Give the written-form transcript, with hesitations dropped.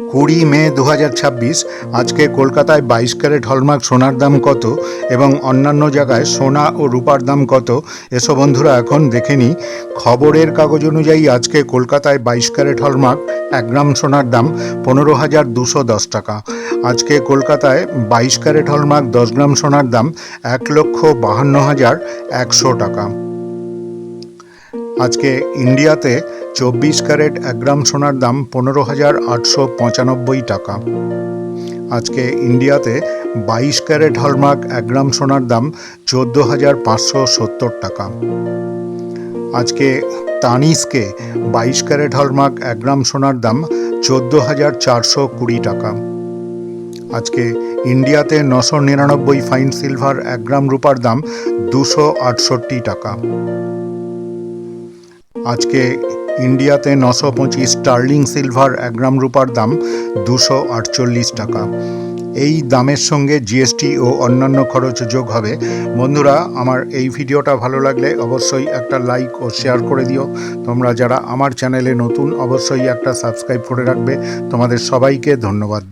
20 মে 2026 আজকে কলকাতায় 22 carat hallmark সোনার দাম কত এবং অন্যান্য জায়গায় সোনা ও রূপার দাম কত, এসব বন্ধুরা এখন দেখে নিই। খবরের কাগজ অনুযায়ী আজকে কলকাতায় 22 ক্যারেট হলমার্ক 1 গ্রাম সোনার দাম 15,210 টাকা। আজকে কলকাতায় 22 ক্যারেট হলমার্ক 10 গ্রাম সোনার দাম 1,52,100 টাকা। আজকে ইন্ডিয়াতে 24 ক্যারেট 1 গ্রাম সোনার দাম 15,895 টাকা। আজকে ইন্ডিয়াতে 22 ক্যারেট হলমার্ক 1 গ্রাম সোনার দাম 14,570 টাকা। আজকে তানিস্কে 22 ক্যারেট হলমার্ক 1 গ্রাম সোনার দাম 14,420 টাকা। আজকে ইন্ডিয়াতে 999 ফাইন সিলভার 1 গ্রাম রূপার দাম 268 টাকা। আজকে ইন্ডিয়াতে 925 স্টার্লিং সিলভার 1 গ্রাম রূপার দাম 248 টাকা। এই দামের সঙ্গে জিএসটি ও অন্যান্য খরচ যোগ হবে। বন্ধুরা, আমার এই ভিডিওটা ভালো লাগলে অবশ্যই একটা লাইক ও শেয়ার করে দিও। তোমরা যারা আমার চ্যানেলে নতুন অবশ্যই একটা সাবস্ক্রাইব করে রাখবে। তোমাদের সবাইকে ধন্যবাদ।